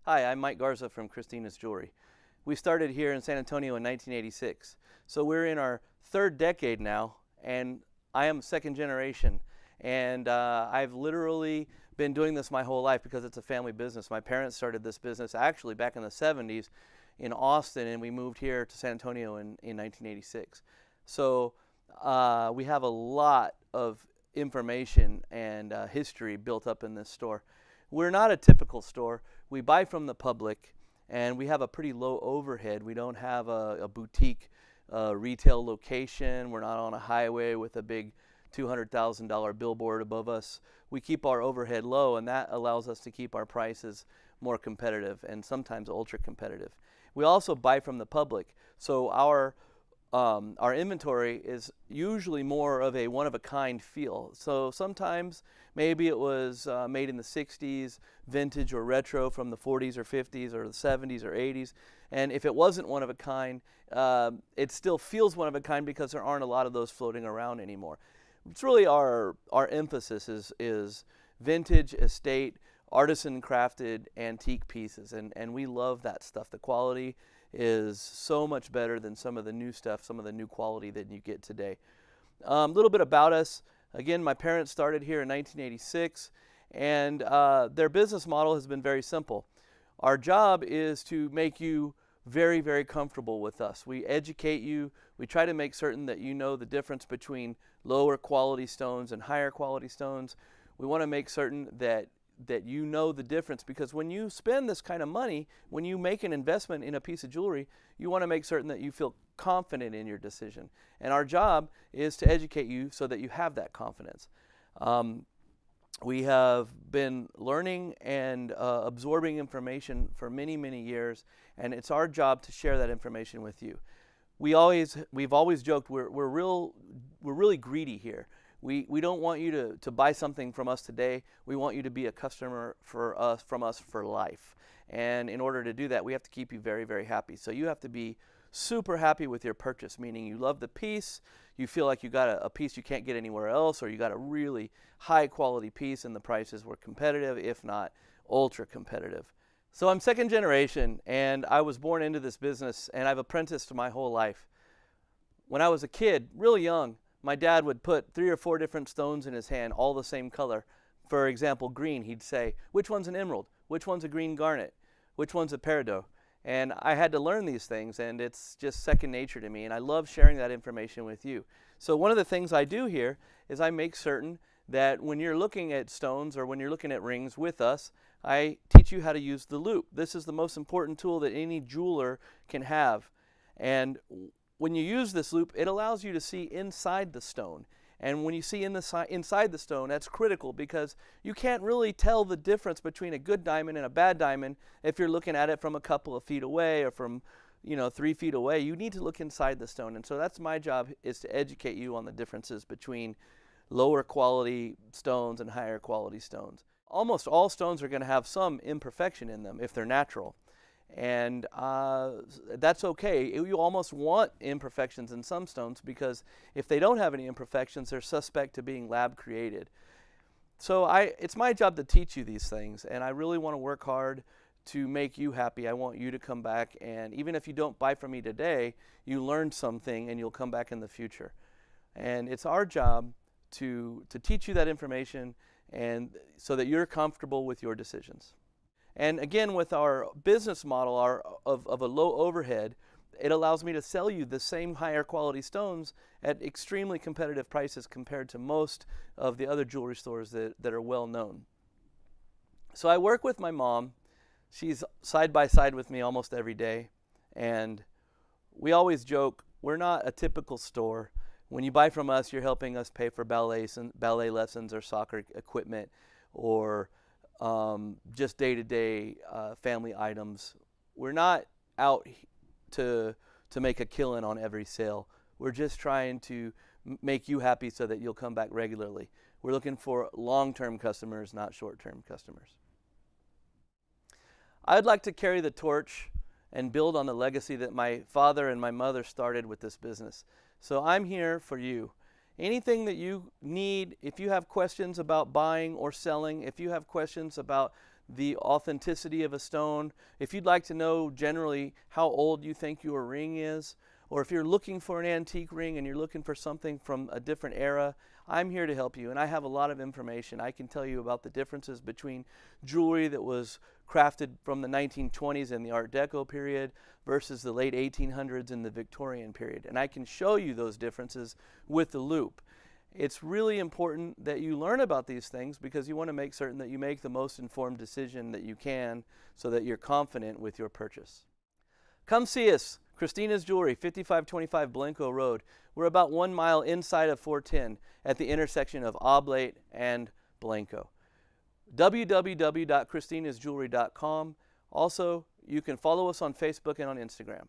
Hi, I'm Mike Garza from Christina's Jewelry. We started here in San Antonio in 1986. So we're in our third decade now, and I am second generation. And I've literally been doing this my whole life because it's a family business. My parents started this business actually back in the 70s in Austin, and we moved here to San Antonio in 1986. So we have a lot of information and history built up in this store. We're not a typical store. We buy from the public, and we have a pretty low overhead. We don't have a boutique retail location. We're not on a highway with a big $200,000 billboard above us. We keep our overhead low, and that allows us to keep our prices more competitive and sometimes ultra competitive. We also buy from the public, so our inventory is usually more of a one-of-a-kind feel. So sometimes maybe it was made in the 60s, vintage or retro from the 40s or 50s or the 70s or 80s. And if it wasn't one of a kind, it still feels one of a kind because there aren't a lot of those floating around anymore. It's really our emphasis is vintage, estate, artisan crafted, antique pieces. And we love that stuff. The quality is so much better than some of the new stuff, some of the new quality that you get today. A little bit about us. Again, my parents started here in 1986, and their business model has been very simple. Our job is to make you very, very comfortable with us. We educate you. We try to make certain that you know the difference between lower quality stones and higher quality stones. We want to make certain that you know the difference, because when you spend this kind of money, when you make an investment in a piece of jewelry, you want to make certain that you feel confident in your decision. And our job is to educate you so that you have that confidence. We have been learning and absorbing information for many, many years, and it's our job to share that information with you. We've always joked we're really greedy here. We don't want you to buy something from us today. We want you to be a customer from us for life. And in order to do that, we have to keep you very, very happy. So you have to be super happy with your purchase, meaning you love the piece, you feel like you got a piece you can't get anywhere else, or you got a really high quality piece and the prices were competitive, if not ultra competitive. So I'm second generation, and I was born into this business, and I've apprenticed my whole life. When I was a kid, really young, my dad would put 3 or 4 different stones in his hand, all the same color. For example, green. He'd say, which one's an emerald? Which one's a green garnet? Which one's a peridot? And I had to learn these things, and it's just second nature to me, and I love sharing that information with you. So one of the things I do here is I make certain that when you're looking at stones or when you're looking at rings with us, I teach you how to use the loupe. This is the most important tool that any jeweler can have. And when you use this loupe, it allows you to see inside the stone. And when you see inside the stone, that's critical, because you can't really tell the difference between a good diamond and a bad diamond if you're looking at it from a couple of feet away or from 3 feet away. You need to look inside the stone. And so that's my job, is to educate you on the differences between lower quality stones and higher quality stones. Almost all stones are going to have some imperfection in them if they're natural. And that's okay. You almost want imperfections in some stones, because if they don't have any imperfections, they're suspect to being lab created. So it's my job to teach you these things, and I really want to work hard to make you happy. I want you to come back, and even if you don't buy from me today, you learned something and you'll come back in the future. And it's our job to teach you that information, and so that you're comfortable with your decisions. And again, with our business model of a low overhead, it allows me to sell you the same higher quality stones at extremely competitive prices compared to most of the other jewelry stores that are well known. So I work with my mom. She's side by side with me almost every day. And we always joke, we're not a typical store. When you buy from us, you're helping us pay for ballet lessons or soccer equipment, or just day-to-day family items. We're not out to make a killing on every sale. We're just trying to make you happy so that you'll come back regularly. We're looking for long-term customers, not short-term customers. I'd like to carry the torch and build on the legacy that my father and my mother started with this business. So I'm here for you. Anything that you need, if you have questions about buying or selling, if you have questions about the authenticity of a stone. If you'd like to know generally how old you think your ring is, or if you're looking for an antique ring and you're looking for something from a different era, I'm here to help you, and I have a lot of information. I can tell you about the differences between jewelry that was crafted from the 1920s and the Art Deco period versus the late 1800s and the Victorian period, and I can show you those differences with the loupe. It's really important that you learn about these things because you want to make certain that you make the most informed decision that you can so that you're confident with your purchase. Come see us, Cristina's Jewelry, 5525 Blanco Road. We're about 1 mile inside of 410 at the intersection of Oblate and Blanco. www.cristinasjewelry.com. Also, you can follow us on Facebook and on Instagram.